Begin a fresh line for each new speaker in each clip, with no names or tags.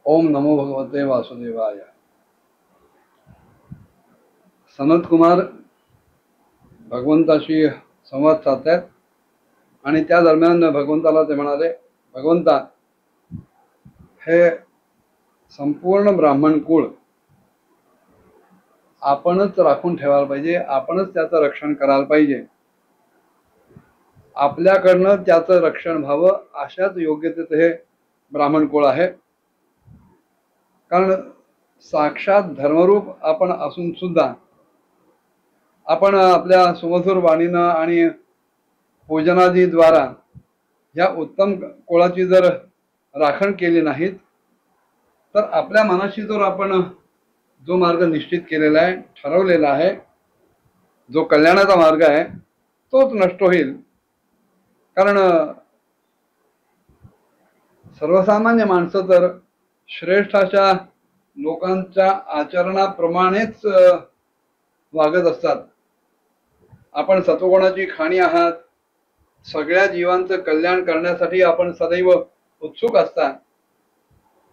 ओम नमो भगवते वासुदेवाय। सनत कुमार भगवंताशी संवाद साधतात आणि त्या दरम्यान भगवंताला ते म्हणाले, भगवंता, हे संपूर्ण ब्राह्मण कुळ आपणच राखून ठेवायला पाहिजे, आपणच त्याचं रक्षण करायला पाहिजे. आपल्याकडनं त्याचं रक्षण व्हावं अशाच योग्यतेचं हे ब्राह्मण कुळ आहे. कारण साक्षात धर्मरूप आपण असून सुद्धा आपण आपल्या सुमधुर वाणीनं आणि पूजनादीद्वारा या उत्तम कुळाची जर राखण केली नाहीत तर आपल्या मनाशी जर आपण जो मार्ग निश्चित केलेला आहे, ठरवलेला आहे, जो कल्याणाचा मार्ग आहे, तोच नष्ट होईल. कारण सर्वसामान्य माणसं तर श्रेष्ठ अशा लोकांच्या आचरणाप्रमाणेच वागत असतात. आपण सत्वगुणाची खाणी आहात, सगळ्या जीवांचं कल्याण करण्यासाठी आपण सदैव उत्सुक असतात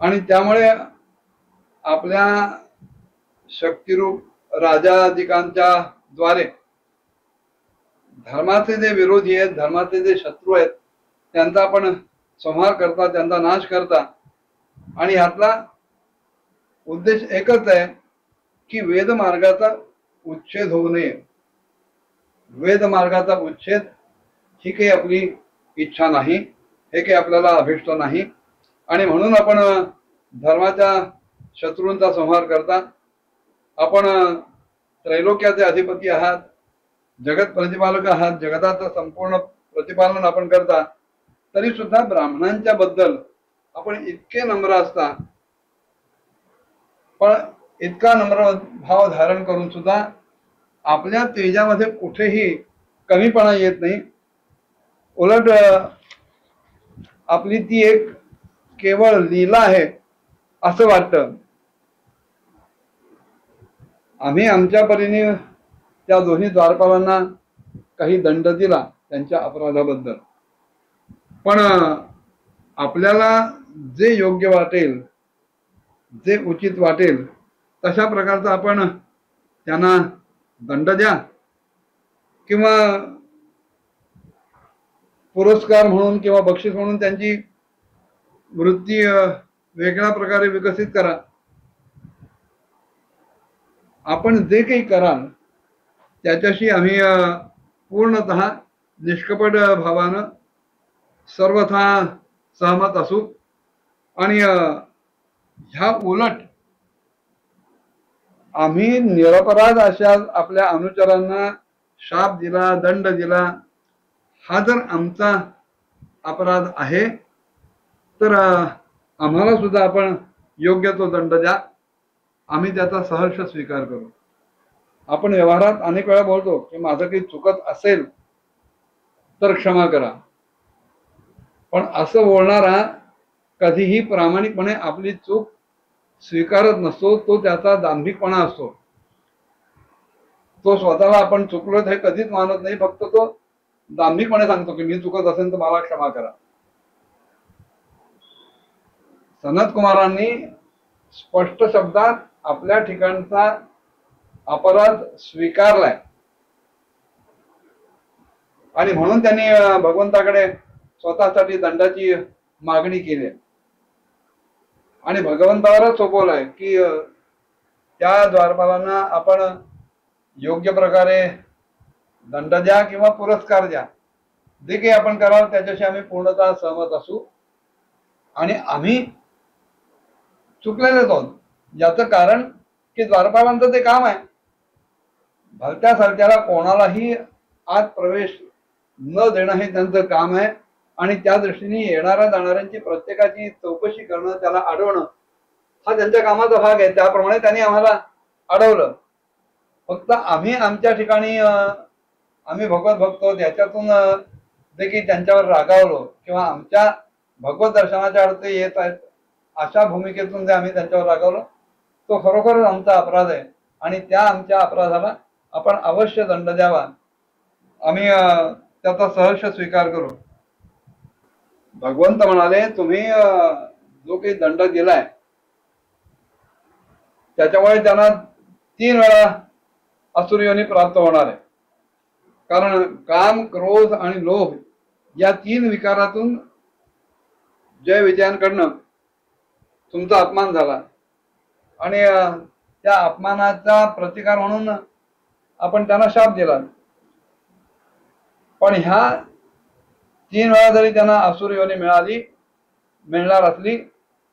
आणि त्यामुळे आपल्या शक्तिरूप राजाधिकांच्या द्वारे धर्माचे जे विरोधी आहेत, धर्माचे जे शत्रू आहेत, त्यांचा आपण संहार करता, त्यांचा नाश करता. आणि यातला उद्देश एकच आहे की वेद मार्गाचा उच्छेद होऊ नये. वेद मार्गाचा उच्छेद ही काही आपली इच्छा नाही, हे काही आपल्याला अभिष्ट नाही. आणि म्हणून आपण धर्माच्या शत्रूंचा संहार करता. आपण त्रैलोक्याचे अधिपती आहात, जगत प्रतिपालक आहात, जगताचं संपूर्ण प्रतिपालन आपण करता. तरी सुद्धा ब्राह्मणांच्या बद्दल आपण इतके नम्र असता, पण इतका नम्र भाव धारण करून सुद्धा आपल्या तेजामध्ये कुठेही कमीपणा येत नाही. उलट आपली ती एक केवळ लीला आहे असं वाटतं. आम्ही आमच्या परीने त्या दोन्ही द्वारपालांना काही दंड दिला त्यांच्या अपराधाबद्दल, पण आपल्याला जे योग्य वाटेल, जे उचित वाटेल तशा प्रकारचा आपण त्यांना दंड द्या किंवा पुरस्कार म्हणून किंवा बक्षीस म्हणून त्यांची वृत्ती वेगळ्या प्रकारे विकसित करा. आपण जे काही कराल त्याच्याशी आम्ही पूर्णतः निष्कपट भावानं सर्वथा सहमत असू. आणि ह्या उलट आम्ही निरपराध अशा आपल्या अनुचरांना शाप दिला, दंड दिला, हा जर आमचा अपराध आहे तर आम्हाला सुद्धा आपण योग्य तो दंड द्या. आम्ही त्याचा सहर्ष स्वीकार करू. आपण व्यवहारात अनेक वेळा बोलतो की माझं काही चुकत असेल तर क्षमा करा, पण असं बोलणारा कधीही प्रामाणिकपणे आपली चूक स्वीकारत नसतो. तो त्याचा दांभिकपणा असतो. तो स्वतःला आपण चुकलो हे कधीच मानत नाही, फक्त तो दांभिकपणे सांगतो की मी चुकत असेल तर मला क्षमा करा. सनत कुमारांनी स्पष्ट शब्दात आपल्या ठिकाणचा अपराध स्वीकारलाय आणि म्हणून त्यांनी भगवंताकडे स्वतःसाठी दंडाची मागणी केली आणि भगवंतावरच सोपवलाय की त्या द्वारपालांना आपण योग्य प्रकारे दंड द्या किंवा पुरस्कार द्या. जे काही आपण कराल त्याच्याशी आम्ही पूर्णतः सहमत असू. आणि आम्ही चुकलेलेच आहोत, याचं कारण की द्वारपालांचं ते काम आहे. भलत्या सारख्याला कोणालाही आत प्रवेश न देणं हे त्यांचं काम आहे. आणि त्या दृष्टीने येणाऱ्या जाणाऱ्यांची प्रत्येकाची चौकशी करणं, त्याला अडवणं हा त्यांच्या कामाचा भाग आहे. त्याप्रमाणे त्यांनी आम्हाला अडवलं. फक्त आम्ही आमच्या ठिकाणी आम्ही भगवत भक्त याच्यातून देखील त्यांच्यावर रागावलो किंवा आमच्या भगवत दर्शनाच्या अडचणी येत आहेत अशा भूमिकेतून जे आम्ही त्यांच्यावर रागावलो, तो खरोखरच आमचा अपराध आहे आणि त्या आमच्या अपराधाला आपण अवश्य दंड द्यावा. आम्ही त्याचा सहर्ष स्वीकार करू. भगवंत म्हणाले, तुम्ही जो काही दंड दिलाय त्याच्यामुळे त्यांना 3 वेळा असुर योनी प्राप्त होणार आहे. कारण काम, क्रोध आणि लोभ या 3 विकारातून जय विजयांकडनं तुमचा अपमान झाला आणि त्या अपमानाचा प्रतिकार म्हणून आपण त्यांना शाप दिला. पण ह्या 3 वेळा जरी त्यांना असुर योनी मिळणार असली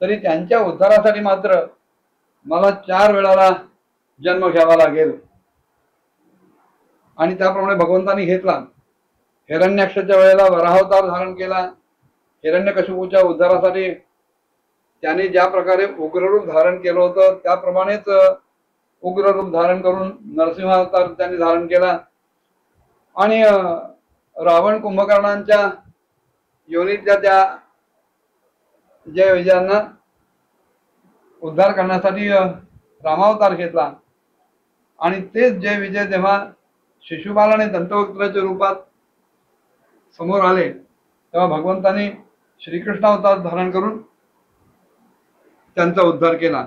तरी त्यांच्या उद्धारासाठी मात्र मला 4 वेळाला जन्म घ्यावा लागेल. आणि त्याप्रमाणे भगवंतांनी घेतला. हिरण्याक्षाच्या वेळेला वराहावतार धारण केला. हिरण्यकशिपूच्या उद्धारासाठी त्याने ज्या प्रकारे उग्ररूप धारण केलं होतं त्याप्रमाणेच उग्ररूप धारण करून नरसिंहावतार त्यांनी धारण केला. आणि रावण कुंभकर्णांच्या योनीतल्या त्या जय विजयांना उद्धार करण्यासाठी रामावतार घेतला. आणि तेच जय विजय जेव्हा शिशुपाल आणि दंतवक्त्राच्या रूपात समोर आले तेव्हा भगवंतांनी श्रीकृष्ण अवतार धारण करून त्यांचा उद्धार केला.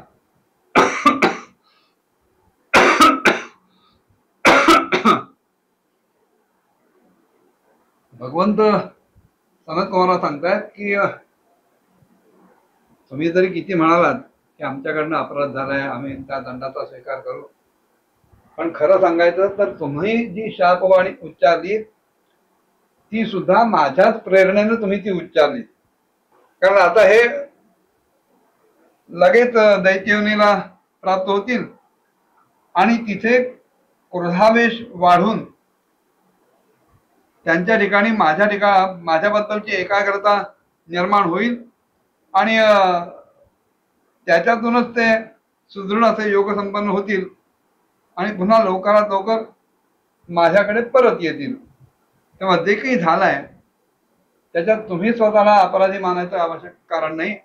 भगवंत सनत कुमारला सांगतायत की तुम्ही जरी किती म्हणालात की आमच्याकडनं अपराध झालाय, आम्ही त्या दंडाचा स्वीकार करू, पण खरं सांगायचं तर तुम्ही जी शापवाणी उच्चारली ती सुद्धा माझ्याच प्रेरणेने तुम्ही ती उच्चारली. कारण आता हे लगेच दैत्ययोनीला प्राप्त होतील आणि तिथे क्रोधावेश वाढून त्यांच्या ठिकाणी माझ्याबद्दलची एकाग्रता निर्माण होईल आणि त्याच्यातूनच ते सुदृढ असे योग संपन्न होतील आणि पुन्हा लवकरात लवकर माझ्याकडे परत येतील. तेव्हा जे काही झालंय त्याच्यात तुम्ही स्वतःला अपराधी मानायचं आवश्यक कारण नाही.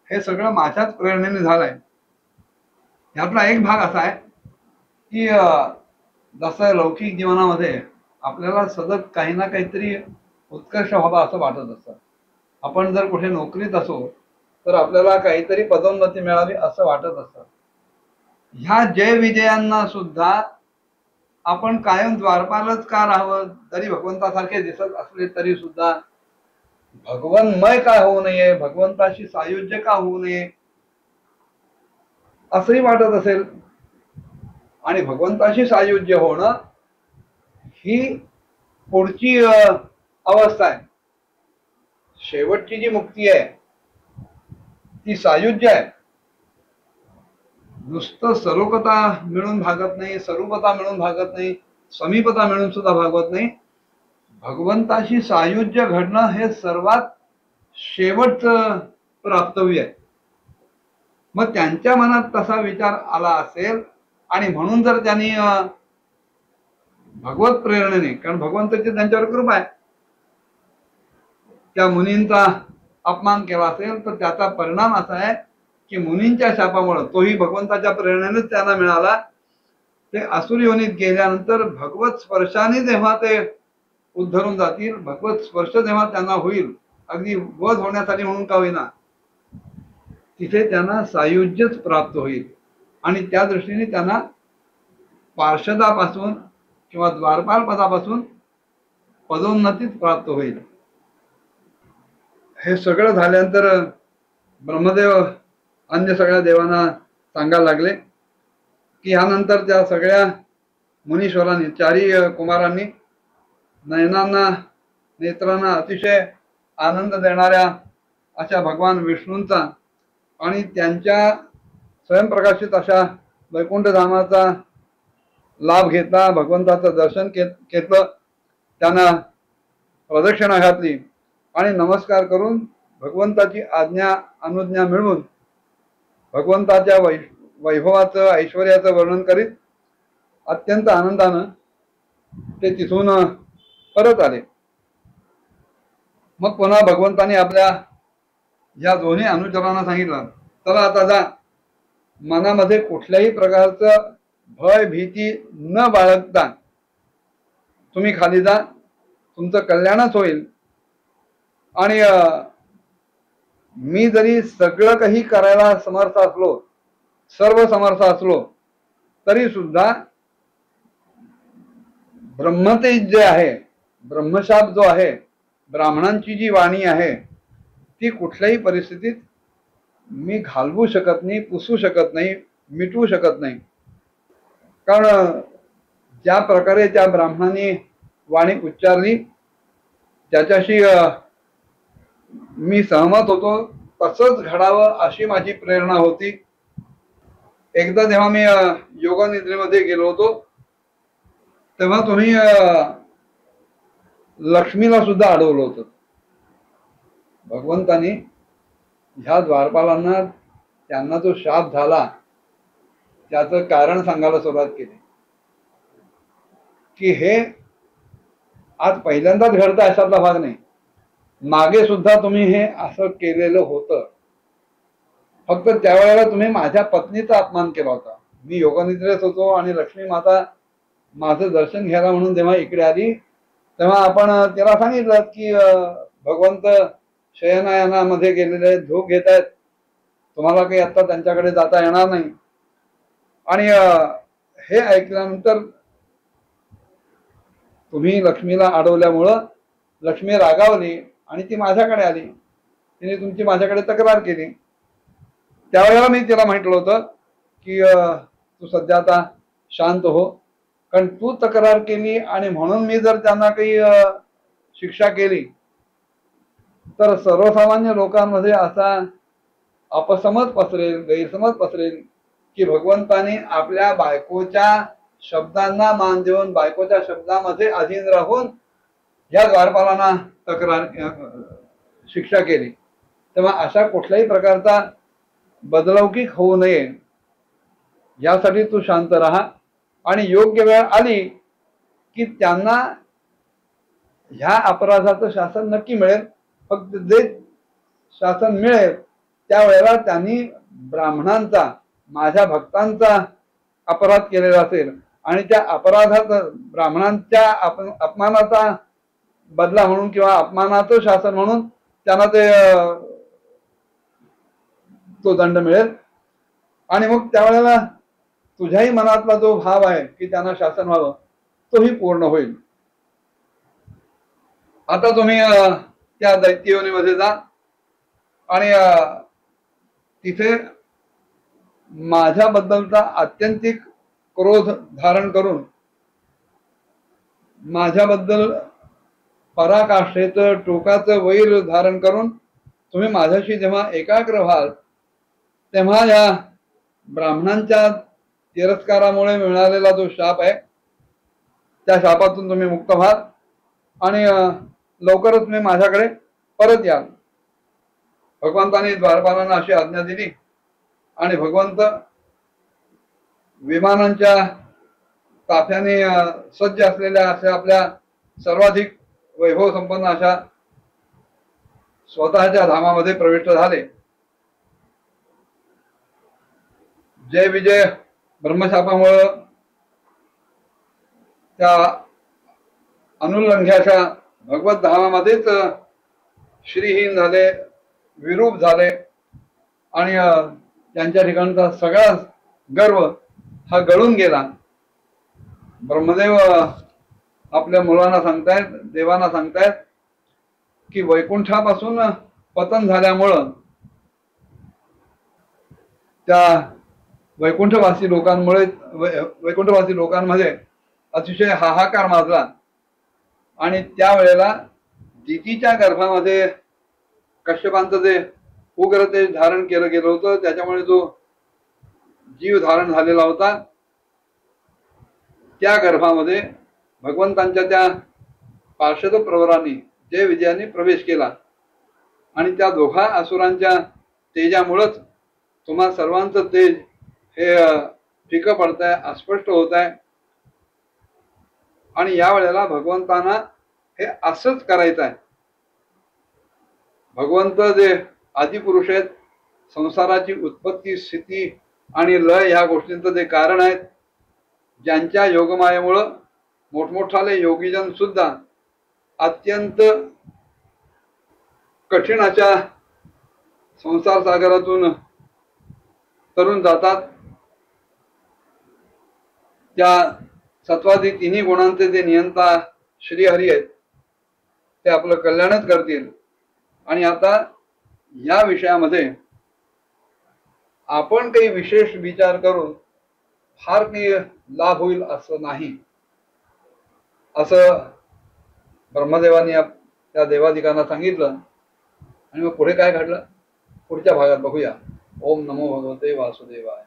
हे सगळं माझ्याच प्रेरणेने झालंय. ह्यातला एक भाग असा आहे की जसं लौकिक जीवनामध्ये आपल्याला सतत काही ना काहीतरी उत्कर्ष व्हावा असं वाटत असतं. आपण जर कुठे नोकरीत असो तर आपल्याला काहीतरी पदोन्नती मिळावी असं वाटत असतं. ह्या जय विजयांना सुद्धा आपण कायम द्वारपालच का राहावं, तरी भगवंतासारखे दिसत असले तरी सुद्धा भगवन्मय का होऊ नये, भगवंताशी सायुज्य का होऊ नये असंही वाटत असेल. आणि भगवंताशी सायुज्य होणं ही पुढची अवस्था आहे. शेवटची जी मुक्ती आहे ती सायुज्य आहे. नुसतं स्वरूपता मिळून भागत नाही, स्वरूपता मिळून भागत नाही, समीपता मिळून सुद्धा भागवत नाही. भगवंताशी सायुज्य घडणं हे सर्वात शेवटचं प्राप्तव्य आहे. मग त्यांच्या मनात तसा विचार आला असेल आणि म्हणून जर त्यांनी भगवत प्रेरणेने, कारण भगवंताची त्यांच्यावर कृपा आहे, त्या मुनींचा अपमान केला असेल तर त्याचा परिणाम असा आहे की मुनींच्या शापामुळे, तोही भगवंताच्या प्रेरणेनेच त्यांना मिळाला, ते असुर योनीत गेल्यानंतर भगवत स्पर्शाने जेव्हा ते उद्धरून जातील, भगवत स्पर्श जेव्हा त्यांना होईल, अगदी वध होण्यासाठी म्हणून का होईना, तिथे त्यांना सायुज्यच प्राप्त होईल. आणि त्या दृष्टीने त्यांना पार्षदापासून किंवा द्वारपाल पदापासून पदोन्नतीच प्राप्त होईल. हे सगळं झाल्यानंतर ब्रह्मदेव अन्य सगळ्या देवांना सांगायला लागले की ह्यानंतर त्या सगळ्या मुनीश्वरांनी, 4ही कुमारांनी नयनांना, नेत्रांना अतिशय आनंद देणाऱ्या अशा भगवान विष्णूंचा आणि त्यांच्या स्वयंप्रकाशित अशा वैकुंठ धामाचा लाभ घेतला, भगवंताचं दर्शन घेतलं, त्यांना प्रदक्षिणा घातली आणि नमस्कार करून भगवंताची अनुज्ञा मिळवून भगवंताच्या वैभवाचं, ऐश्वर्याचं वर्णन करीत अत्यंत आनंदानं ते तिथून परत आले. मग पुन्हा भगवंतांनी आपल्या या दोन्ही अनुचरांना सांगितलं, चला आता जा, मनामध्ये कुठल्याही प्रकारचं भय भीती न बाळगता तुम्ही खाली जा, तुमचं कल्याणच होईल. आणि मी जरी सगळं काही करायला समर्थ असलो सर्व समर्थ असलो तरी सुद्धा ब्रह्मतेज जे आहे, ब्रह्मशाप जो आहे, ब्राह्मणांची जी वाणी आहे ती कुठल्याही परिस्थितीत मी घालवू शकत नाही, पुसू शकत नाही, मिटवू शकत नाही. कारण ज्या प्रकारे त्या ब्राह्मणांनी वाणी उच्चारली त्याच्याशी मी सहमत होतो. तसंच घडावं अशी माझी प्रेरणा होती. एकदा जेव्हा मी योगा निद्रेमध्ये गेलो होतो तेव्हा तुम्ही लक्ष्मीला सुद्धा अडवलं होतं. भगवंतानी ह्या द्वारपालांना त्यांना जो शाप झाला त्याचं कारण सांगायला सुरुवात केली की हे आज पहिल्यांदाच घडतं अशातला भाग नाही, मागे सुद्धा तुम्ही हे असं केलेलं होतं. फक्त त्यावेळेला तुम्ही माझ्या पत्नीचा अपमान केला होता. मी योगनिद्रेत होतो आणि लक्ष्मी माता माझं दर्शन घ्यायला म्हणून जेव्हा इकडे आली तेव्हा आपण त्याला सांगितलं की भगवंत शयनयानामध्ये गेलेले आहेत, झोप घेत आहेत, तुम्हाला काही आता त्यांच्याकडे जाता येणार नाही. आणि हे ऐकल्यानंतर तुम्ही लक्ष्मीला अडवल्यामुळं लक्ष्मी रागावली आणि ती माझ्याकडे आली. तिने तुमची माझ्याकडे तक्रार केली. त्यावेळेला मी तिला म्हटलं होतं की तू सध्या आता शांत हो, कारण तू तक्रार केली आणि म्हणून मी जर त्यांना काही शिक्षा केली तर सर्वसामान्य लोकांमध्ये असा अपसमज पसरेल, गैरसमज पसरेल की भगवंताने आपल्या बायकोच्या शब्दांना मान देऊन बायकोच्या शब्दामध्ये अधीन राहून या द्वारपालांना तक्रार शिक्षा केली. तेव्हा अशा कुठल्याही प्रकारचा बदलौकिक होऊ नये यासाठी तू शांत राहा आणि योग्य वेळ आली की त्यांना ह्या अपराधाचं शासन नक्की मिळेल. फक्त जे शासन मिळेल त्यावेळेला त्यांनी ब्राह्मणांचा, माझ्या भक्तांचा अपराध केलेला असेल आणि त्या अपराधात ब्राह्मणांच्या अपमानाचा बदला म्हणून किंवा अपमानाचं शासन म्हणून त्यांना तो दंड मिळेल. आणि मग त्यावेळेला तुझ्याही मनातला जो भाव आहे की त्यांना शासन व्हावं तोही पूर्ण होईल. आता तुम्ही त्या दैत्ययोनीमध्ये जा आणि तिथे माझ्याबद्दलचा आत्यंतिक क्रोध धारण करून माझ्याबद्दल पराकाष्ठेचं टोकाचं वैर धारण करून तुम्ही माझ्याशी जेव्हा एकाग्र व्हाल तेव्हा या ब्राह्मणांच्या तिरस्कारामुळे मिळालेला जो शाप आहे त्या शापातून तुम्ही मुक्त व्हाल आणि लवकरच तुम्ही माझ्याकडे परत याल. भगवंताने द्वारपालांना अशी आज्ञा दिली आणि भगवंत विमानांच्या ताफ्याने सज्ज असलेल्या अशा आपल्या सर्वाधिक वैभव संपन्न अशा स्वतःच्या धामामध्ये प्रविष्ट झाले. जय विजय ब्रह्मशापामुळं त्या अनुल्लंघ्याच्या भगवत धामामध्येच श्रीहीन झाले, विरूप झाले आणि त्यांच्या ठिकाणचा सगळा गर्व हा गळून गेला. ब्रह्मदेव आपल्या मुलांना सांगतायत, देवांना सांगतायत की वैकुंठापासून पतन झाल्यामुळं त्या वैकुंठवासी लोकांमध्ये अतिशय हाहाकार माजला आणि त्यावेळेला दितीच्या गर्भामध्ये कश्यपांचं जे उग्र तेज धारण केलं गेलं होतं त्याच्यामुळे जो जीव धारण झालेला होता त्या गर्भामध्ये भगवंतांच्या त्या पार्षद प्रवरांनी जय विजयाने प्रवेश केला आणि त्या दोघा असुरांच्या तेजामुळेच तुम्हा सर्वांचं तेज हे फिकं पडत आहे, अस्पष्ट होत आहे. आणि या वेळेला भगवंतांना हे असंच करायचं आहे. भगवंत जे आदिपुरुष आहेत, संसाराची उत्पत्ती, स्थिती आणि लय ह्या गोष्टींचं जे कारण आहेत, ज्यांच्या योगमायेमुळं मोठमोठाले योगीजन सुद्धा अत्यंत कठीण अशा संसार सागरातून तरुण जातात त्या सत्वादी तिन्ही गुणांचे जे नियंता श्रीहरी आहेत ते आपलं कल्याणच करतील. आणि आता या विषयामध्ये आपण काही विशेष विचार करून फार काही लाभ होईल असं नाही, असं ब्रह्मदेवानी त्या देवादिकांना सांगितलं. आणि मग पुढे काय घडलं पुढच्या भागात बघूया. ओम नमो भगवते वासुदेवाय.